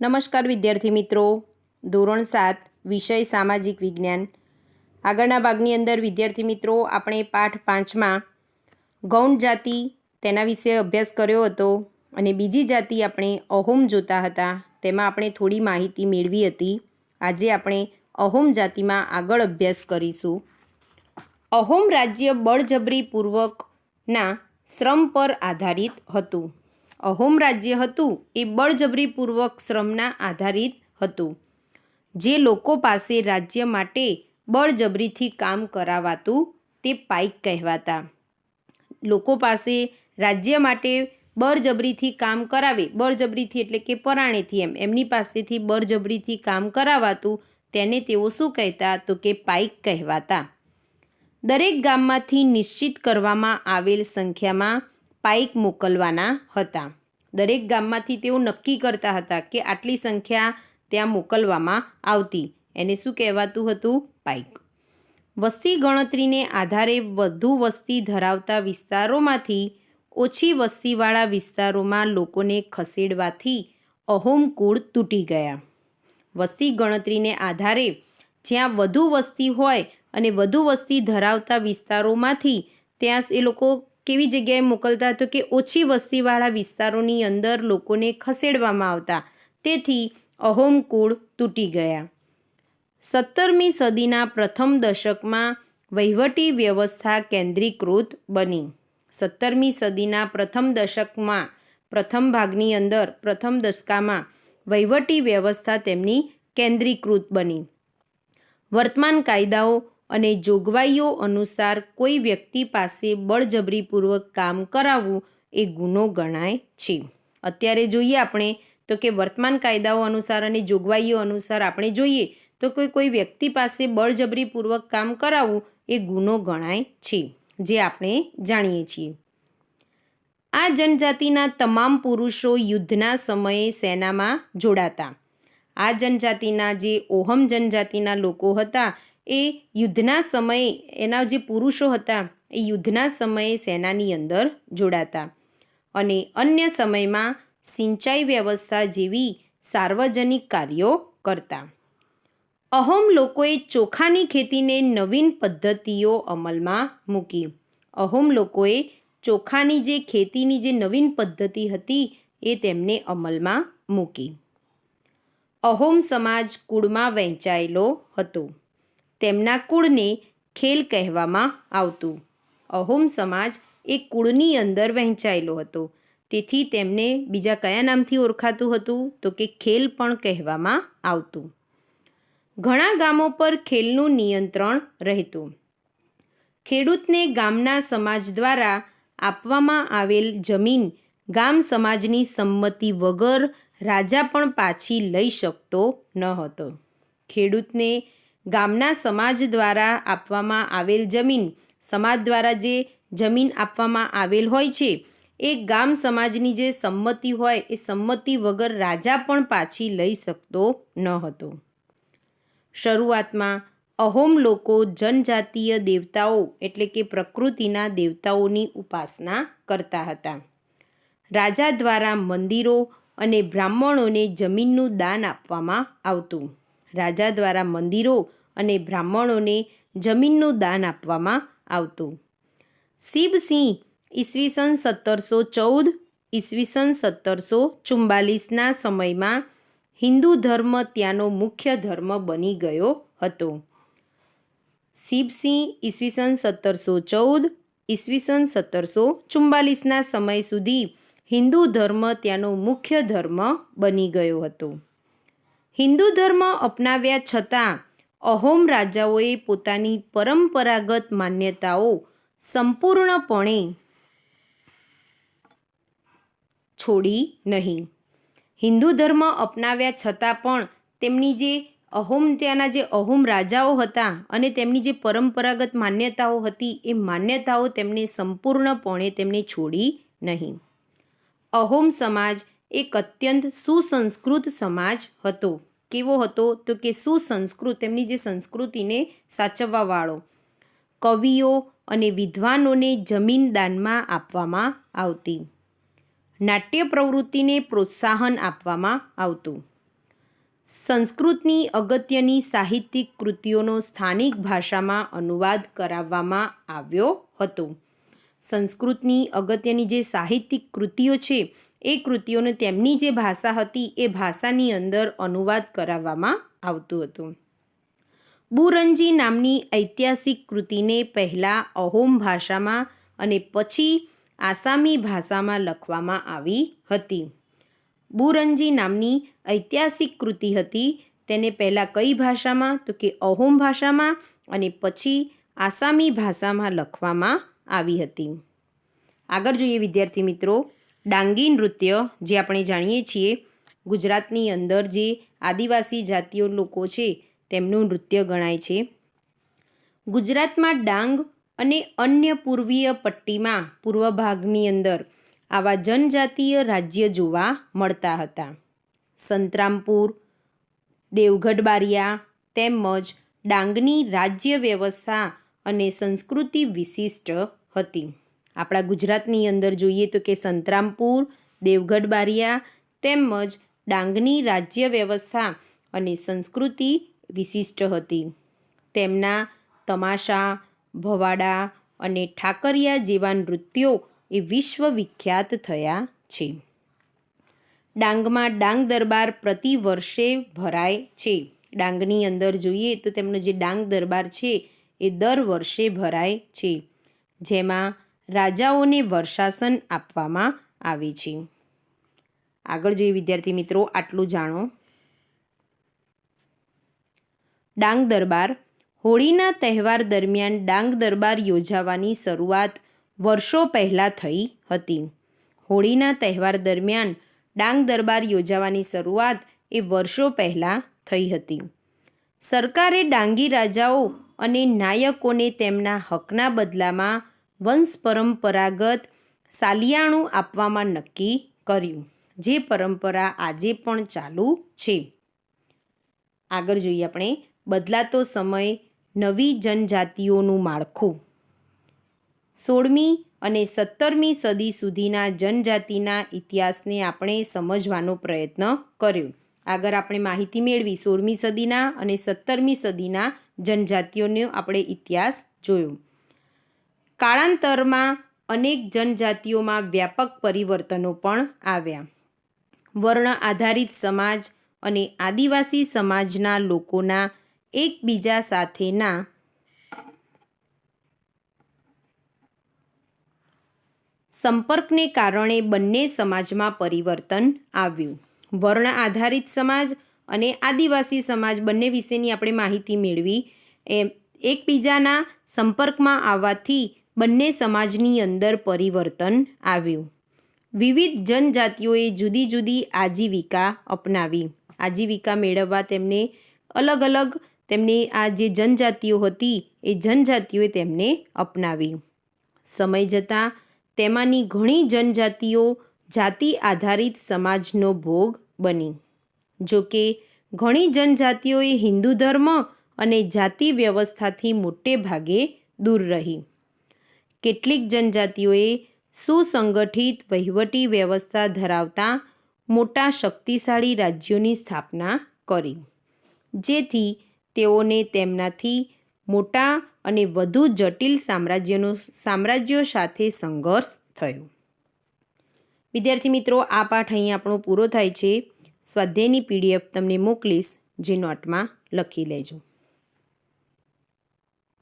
નમસ્કાર વિદ્યાર્થી મિત્રો, ધોરણ 7 વિષય સામાજિક વિજ્ઞાન આગળના ભાગની અંદર વિદ્યાર્થી મિત્રો આપણે પાઠ 5માં ગૌણ જાતિ તેના વિશે અભ્યાસ કર્યો હતો અને બીજી જાતિ આપણે અહોમ જોતા હતા. તેમાં આપણે થોડી માહિતી મેળવી હતી. આજે આપણે અહોમ જાતિમાં આગળ અભ્યાસ કરીશું. અહોમ રાજ્ય બળજબરીપૂર્વકના શ્રમ પર આધારિત હતું. અહોમ રાજ્ય હતું એ બળજબરીપૂર્વક શ્રમના આધારિત હતું. જે લોકો પાસે રાજ્ય માટે બળજબરીથી કામ કરાવાતું તે પાઈક કહેવાતા. લોકો પાસે રાજ્ય માટે બળજબરીથી કામ કરાવે, બળજબરીથી એટલે કે પરાણેથી, એમની પાસેથી બળજબરીથી કામ કરાવાતું તેને તેઓ શું કહેતા તો કે પાઈક કહેવાતા. દરેક ગામમાંથી નિશ્ચિત કરવામાં આવેલ સંખ્યામાં પાઈક મોકલવાના હતા. દરેક ગામમાંથી તેઓ નક્કી કરતા હતા કે આટલી સંખ્યા ત્યાં મોકલવામાં આવતી. એને શું કહેવાતું હતું? પાઈક. વસ્તી ગણતરીને આધારે વધુ વસ્તી ધરાવતા વિસ્તારોમાંથી ઓછી વસ્તીવાળા વિસ્તારોમાં લોકોને ખસેડવાથી અહોમ કુળ તૂટી ગયા. વસ્તી ગણતરીને આધારે જ્યાં વધુ વસ્તી હોય અને વધુ વસ્તી ધરાવતા વિસ્તારોમાંથી ત્યાં એ લોકો કેવી જગ્યાએ મોકલતા તો કે ઓછી વસ્તીવાળા વિસ્તારોની અંદર લોકોને ખસેડવામાં આવતા. તેથી અહોમ કુળ તૂટી ગયા. 17મી સદીના પ્રથમ દશકમાં વહીવટી વ્યવસ્થા કેન્દ્રીકૃત બની. 17મી સદીના પ્રથમ દશકમાં પ્રથમ ભાગની અંદર પ્રથમ દશકામાં વહીવટી વ્યવસ્થા તેમની કેન્દ્રીકૃત બની. વર્તમાન કાયદાઓ અને જોગવાઈઓ અનુસાર કોઈ વ્યક્તિ પાસે બળજબરીપૂર્વક કામ કરાવવું એ ગુનો ગણાય છે. અત્યારે જોઈએ આપણે તો કે વર્તમાન કાયદાઓ અનુસાર અને જોગવાઈઓ અનુસાર આપણે જોઈએ તો કોઈ વ્યક્તિ પાસે બળજબરીપૂર્વક કામ કરાવવું એ ગુનો ગણાય છે, જે આપણે જાણીએ છીએ. આ જનજાતિના તમામ પુરુષો યુદ્ધના સમયે સેનામાં જોડાતા. આ જનજાતિના જે ઓહમ જનજાતિના લોકો હતા એ યુદ્ધના સમયે એના જે પુરુષો હતા એ યુદ્ધના સમયે સેનાની અંદર જોડાતા અને અન્ય સમયમાં સિંચાઈ વ્યવસ્થા જેવી સાર્વજનિક કાર્યો કરતા. અહોમ લોકોએ ચોખાની ખેતીને નવીન પદ્ધતિઓ અમલમાં મૂકી. અહોમ લોકોએ ચોખાની જે ખેતીની જે નવીન પદ્ધતિ હતી એ તેમને અમલમાં મૂકી. અહોમ સમાજ કુળમાં વહેંચાયેલો હતો. તેમના કુળને ખેલ કહેવામાં આવતું. અહોમ સમાજ એ કુળની અંદર વહેંચાયેલો હતો. તેથી તેમને બીજા કયા નામથી ઓળખાતું હતું તો કે ખેલ પણ કહેવામાં આવતું. ઘણા ગામો પર ખેલનું નિયંત્રણ રહેતું. ખેડૂતને ગામના સમાજ દ્વારા આપવામાં આવેલ જમીન ગામ સમાજની સંમતિ વગર રાજા પણ પાછી લઈ શકતો ન હતો. ખેડૂતને ગામના સમાજ દ્વારા આપવામાં આવેલ જમીન, સમાજ દ્વારા જે જમીન આપવામાં આવેલ હોય છે એ ગામ સમાજની જે સંમતિ હોય એ સંમતિ વગર રાજા પણ પાછી લઈ શકતો ન હતો. શરૂઆતમાં અહોમ લોકો જનજાતીય દેવતાઓ એટલે કે પ્રકૃતિના દેવતાઓની ઉપાસના કરતા હતા. રાજા દ્વારા મંદિરો અને બ્રાહ્મણોને જમીનનું દાન આપવામાં આવતું. રાજા દ્વારા મંદિરો અને બ્રાહ્મણોને જમીનનું દાન આપવામાં આવતું. શિબસિંહ ઈસવીસન 1714 ઈસવીસન 1744ના સમયમાં હિન્દુ ધર્મ ત્યાંનો મુખ્ય ધર્મ બની ગયો હતો. શિબસિંહ ઈસવીસન 1714 ઈસવીસન 1744ના સમય સુધી હિન્દુ ધર્મ ત્યાંનો મુખ્ય ધર્મ બની ગયો હતો. હિન્દુ ધર્મ અપનાવ્યા છતાં અહોમ રાજાઓએ પોતાની પરંપરાગત માન્યતાઓ સંપૂર્ણપણે છોડી નહીં. હિન્દુ ધર્મ અપનાવ્યા છતાં પણ તેમની જે ત્યાંના જે અહોમ રાજાઓ હતા અને તેમની જે પરંપરાગત માન્યતાઓ હતી એ માન્યતાઓ તેમને સંપૂર્ણપણે તેમને છોડી નહીં. અહોમ સમાજ એક અત્યંત સુસંસ્કૃત સમાજ હતો. કેવો હતો તો કે સુસંસ્કૃત, તેમની જે સંસ્કૃતિને સાચવવાવાળો. કવિઓ અને વિદ્વાનોને જમીન દાનમાં આપવામાં આવતી. નાટ્ય પ્રવૃત્તિને પ્રોત્સાહન આપવામાં આવતું. સંસ્કૃતની અગત્યની સાહિત્યિક કૃતિઓનો સ્થાનિક ભાષામાં અનુવાદ કરાવવામાં આવ્યો હતો. સંસ્કૃતની અગત્યની જે સાહિત્યિક કૃતિઓ છે એ કૃતિઓને તેમની જે ભાષા હતી એ ભાષાની અંદર અનુવાદ કરાવવામાં આવતું હતું. બુરંજી નામની ઐતિહાસિક કૃતિને પહેલાં અહોમ ભાષામાં અને પછી આસામી ભાષામાં લખવામાં આવી હતી. બુરંજી નામની ઐતિહાસિક કૃતિ હતી તેને પહેલાં કઈ ભાષામાં તો કે અહોમ ભાષામાં અને પછી આસામી ભાષામાં લખવામાં આવી હતી. આગળ જોઈએ વિદ્યાર્થી મિત્રો, ડાંગી નૃત્ય જે આપણે જાણીએ છીએ ગુજરાતની અંદર જે આદિવાસી જાતિઓ લોકો છે તેમનું નૃત્ય ગણાય છે. ગુજરાતમાં ડાંગ અને અન્ય પૂર્વીય પટ્ટીમાં પૂર્વ ભાગની અંદર આવા જનજાતીય રાજ્ય જોવા મળતા હતા. સંતરામપુર, દેવગઢ બારિયા તેમજ ડાંગની રાજ્ય વ્યવસ્થા અને સંસ્કૃતિ વિશિષ્ટ હતી. આપણા ગુજરાતની અંદર જોઈએ તો કે સંતરામપુર, દેવગઢ બારિયા તેમજ ડાંગની રાજ્ય વ્યવસ્થા અને સંસ્કૃતિ વિશિષ્ટ હતી. તેમના તમાશા, ભવાડા અને ઠાકરિયા જેવા નૃત્યો એ વિશ્વવિખ્યાત થયા છે. ડાંગમાં ડાંગ દરબાર પ્રતિ વર્ષે ભરાય છે. ડાંગની અંદર જોઈએ તો તેમનો જે ડાંગ દરબાર છે એ દર વર્ષે ભરાય છે, જેમાં રાજાઓને વર્ષાસન આપવામાં આવે છે. આગળ જોઈએ વિદ્યાર્થી મિત્રો, આટલું જાણો. ડાંગ દરબાર. હોળીના તહેવાર દરમિયાન ડાંગ દરબાર યોજાવાની શરૂઆત વર્ષો પહેલાં થઈ હતી. હોળીના તહેવાર દરમિયાન ડાંગ દરબાર યોજાવાની શરૂઆત એ વર્ષો પહેલાં થઈ હતી. સરકારે ડાંગી રાજાઓ અને નાયકોને તેમના હકના બદલામાં વંશ પરંપરાગત સાલિયાણું આપવામાં નક્કી કર્યું, જે પરંપરા આજે પણ ચાલુ છે. આગળ જોઈએ આપણે બદલાતો સમય, નવી જનજાતિઓનું માળખું. 16મી અને 17મી સદી સુધીના જનજાતિના ઇતિહાસને આપણે સમજવાનો પ્રયત્ન કર્યો. આગળ આપણે માહિતી મેળવી 16મી સદીના અને 17મી સદીના જનજાતિઓનો આપણે ઇતિહાસ જોયો. કાળાંતરમાં અનેક જનજાતિઓમાં વ્યાપક પરિવર્તનો પણ આવ્યા. વર્ણ આધારિત સમાજ અને આદિવાસી સમાજના લોકોના એકબીજા સાથેના સંપર્કને કારણે બંને સમાજમાં પરિવર્તન આવ્યું. વર્ણ આધારિત સમાજ અને આદિવાસી સમાજ બંને વિશેની આપણે માહિતી મેળવી. એકબીજાના સંપર્કમાં આવવાથી બંને સમાજની અંદર પરિવર્તન આવ્યું. વિવિધ જનજાતિઓએ જુદી જુદી આજીવિકા અપનાવી. આજીવિકા મેળવવા તેમને અલગ અલગ તેમની આ જે જનજાતિઓ હતી એ જનજાતિઓએ તેમને અપનાવી. સમય જતાં તેમાંની ઘણી જનજાતિઓ જાતિ આધારિત સમાજનો ભોગ બની. જો કે ઘણી જનજાતિઓએ હિન્દુ ધર્મ અને જાતિ વ્યવસ્થાથી મોટે ભાગે દૂર રહી. કેટલીક જનજાતિઓએ સુસંગઠિત વહીવટી વ્યવસ્થા ધરાવતા મોટા શક્તિશાળી રાજ્યોની સ્થાપના કરી, જેથી તેઓને તેમનાથી મોટા અને વધુ જટિલ સામ્રાજ્યો સાથે સંઘર્ષ થયો. વિદ્યાર્થી મિત્રો, આ પાઠ અહીં આપણો પૂરો થાય છે. સ્વાધ્યાયની PDF તમને મોકલીશ, જે નોટમાં લખી લેજો.